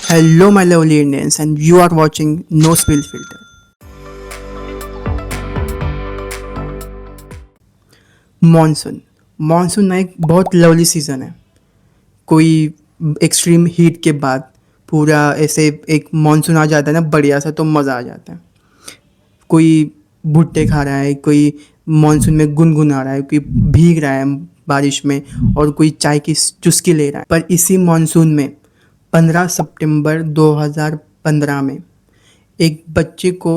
Hello, my lovely Indians, and you are watching No Spill Filter. Monsoon monsoon ना एक बहुत lovely season है। कोई एक्सट्रीम हीट के बाद पूरा ऐसे एक मॉनसून आ जाता है ना, बढ़िया सा, तो मज़ा आ जाता है। कोई भुट्टे खा रहा है, कोई मॉनसून में गुनगुना रहा है, कोई भीग रहा है बारिश में, और कोई चाय की चुस्की ले रहा है। पर इसी मॉनसून में 15 सितंबर 2015 में एक बच्चे को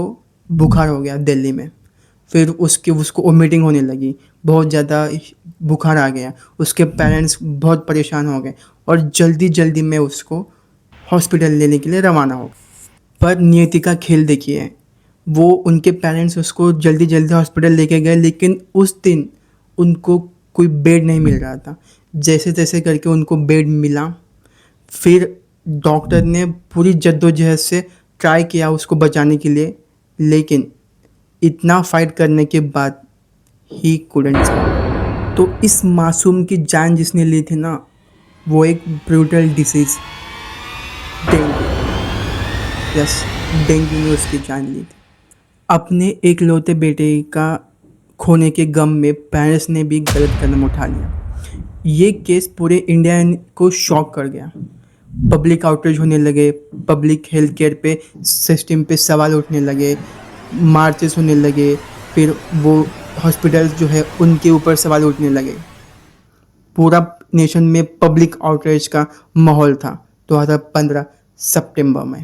बुखार हो गया दिल्ली में। फिर उसको वोमिटिंग होने लगी, बहुत ज़्यादा बुखार आ गया। उसके पेरेंट्स बहुत परेशान हो गए और जल्दी जल्दी में उसको हॉस्पिटल लेने के लिए रवाना हो। पर नियति का खेल देखिए, वो उनके पेरेंट्स उसको जल्दी जल्दी हॉस्पिटल लेके गए, लेकिन उस दिन उनको कोई बेड नहीं मिल रहा था। जैसे तैसे करके उनको बेड मिला। फिर डॉक्टर ने पूरी जद्दोजहद से ट्राई किया उसको बचाने के लिए, लेकिन इतना फाइट करने के बाद ही कुडंट सर्वाइव। तो इस मासूम की जान जिसने ली थी ना, वो एक brutal disease dengue, yes, dengue ने उसकी जान ली थी। अपने एक लौते बेटे का खोने के गम में पेरेंट्स ने भी गलत कदम उठा लिया। ये केस पूरे इंडिया को शॉक कर गया। पब्लिक आउटरीच होने लगे, पब्लिक हेल्थ केयर पे सिस्टम पे सवाल उठने लगे, मार्चेस होने लगे। फिर वो हॉस्पिटल्स जो है उनके ऊपर सवाल उठने लगे। पूरा नेशन में पब्लिक आउटरीच का माहौल था 2015 सितंबर में।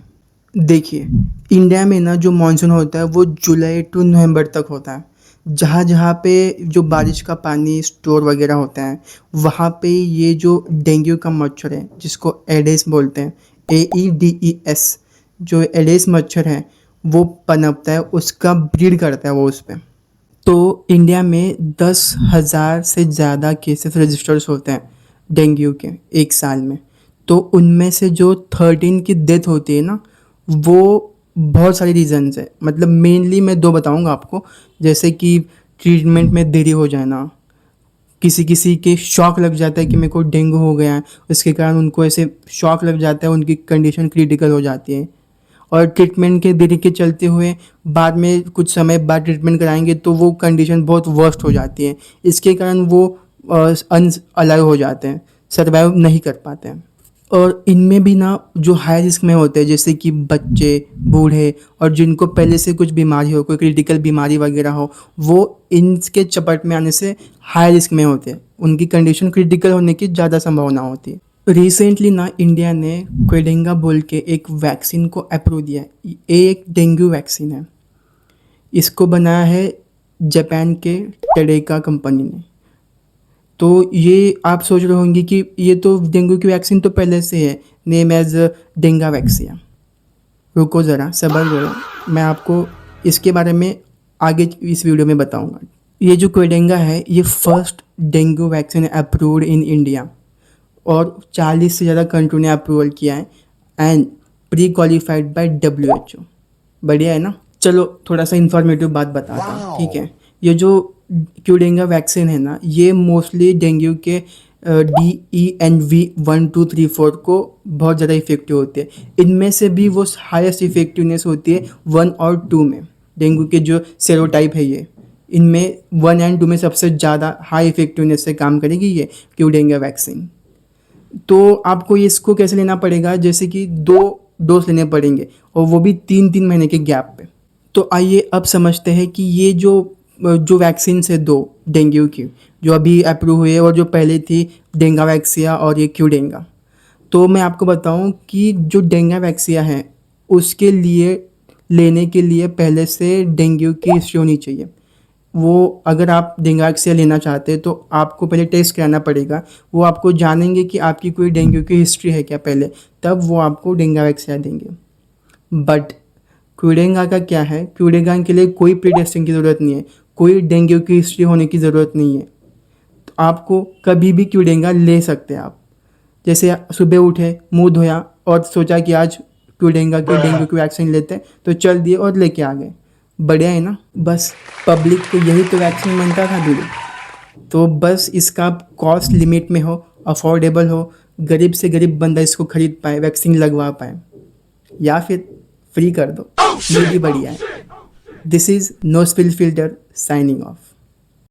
देखिए, इंडिया में ना जो मानसून होता है वो जुलाई टू नवंबर तक होता है। जहाँ जहाँ पे जो बारिश का पानी स्टोर वगैरह होता है, वहाँ पे ये जो डेंगू का मच्छर है, जिसको एडेस बोलते हैं, AEDES, जो एडेस मच्छर है वो पनपता है, उसका ब्रीड करता है वो उस पर। तो इंडिया में 10,000 से ज़्यादा केसेस रजिस्टर्स होते हैं डेंगू के एक साल में। तो उनमें से जो 13 की डेथ होती है ना, वो बहुत सारी रीजंस है। मतलब मेनली मैं 2 बताऊंगा आपको, जैसे कि ट्रीटमेंट में देरी हो जाना, किसी किसी के शॉक लग जाता है कि मेरे को डेंगू हो गया है, उसके कारण उनको ऐसे शॉक लग जाता है, उनकी कंडीशन क्रिटिकल हो जाती है। और ट्रीटमेंट के देरी के चलते हुए बाद में कुछ समय बाद ट्रीटमेंट कराएंगे तो वो कंडीशन बहुत वर्स्ट हो जाती है। इसके कारण वो अनअलाइव हो जाते हैं, सर्वाइव नहीं कर पाते हैं। और इनमें भी ना जो हाई रिस्क में होते हैं, जैसे कि बच्चे, बूढ़े, और जिनको पहले से कुछ बीमारी हो, कोई क्रिटिकल बीमारी वगैरह हो, वो इनके चपेट में आने से हाई रिस्क में होते हैं। उनकी कंडीशन क्रिटिकल होने की ज़्यादा संभावना होती है। रिसेंटली ना इंडिया ने क्वेडेंगा बोल के एक वैक्सीन को अप्रूव दिया है। ये एक डेंगू वैक्सीन है। इसको बनाया है जापान के टेडेका कंपनी ने। तो ये आप सोच रहे होंगे कि ये तो डेंगू की वैक्सीन तो पहले से है, नेम एज डेंगा वैक्सीन। रुको ज़रा, सब्र करो, मैं आपको इसके बारे में आगे इस वीडियो में बताऊंगा। ये जो क्वेडेंगा है, ये first dengue vaccine approved in India, और 40 से ज़्यादा कंट्री ने अप्रूवल किया है, and pre qualified by WHO। बढ़िया है ना। चलो थोड़ा सा इन्फॉर्मेटिव बात बताता हूँ, ठीक है। ये जो क्यूडेंगा वैक्सीन है ना, ये मोस्टली डेंगू के DENV 1 2 3 4 को बहुत ज़्यादा इफेक्टिव होती है। इनमें से भी वो हाईएस्ट इफेक्टिवनेस होती है 1 और 2 में। डेंगू के जो सेरोटाइप है, ये इनमें 1 और 2 में सबसे ज़्यादा हाई इफेक्टिवनेस से काम करेगी ये क्यूडेंगा वैक्सीन। तो आपको इसको कैसे लेना पड़ेगा, जैसे कि 2 डोज लेने पड़ेंगे, और वो भी 3-3 महीने के गैप पे। तो आइए अब समझते हैं कि ये जो वैक्सीन है 2 डेंगू की, जो अभी अप्रूव हुई है, और जो पहले थी डेंगा वैक्सिया और ये क्यूडेंगा। तो मैं आपको बताऊं कि जो डेंगा वैक्सिया है, उसके लिए लेने के लिए पहले से डेंगू की हिस्ट्री होनी चाहिए। वो अगर आप डेंगा वैक्सिया लेना चाहते हैं तो आपको पहले टेस्ट कराना पड़ेगा। वो आपको जानेंगे कि आपकी कोई डेंगू की हिस्ट्री है क्या पहले, तब वो आपको डेंगा वैक्सिया देंगे। बट क्यूडेंगा का क्या है, क्यूडेंगा के लिए कोई प्री टेस्टिंग की ज़रूरत नहीं है, कोई डेंगू की हिस्ट्री होने की ज़रूरत नहीं है। तो आपको कभी भी क्यूडेंगा ले सकते हैं आप। जैसे सुबह उठे, मुंह धोया और सोचा कि आज क्यूडेंगा की डेंगू की वैक्सीन लेते हैं, तो चल दिए और लेके आ गए। बढ़िया है ना। बस पब्लिक को यही तो वैक्सीन बनता था दूर। तो बस इसका कॉस्ट लिमिट में हो, अफोर्डेबल हो, गरीब से गरीब बंदा इसको खरीद पाए, वैक्सीन लगवा पाए। या फिर फ्री कर दो, ये भी बढ़िया है। This is no spill filter signing of.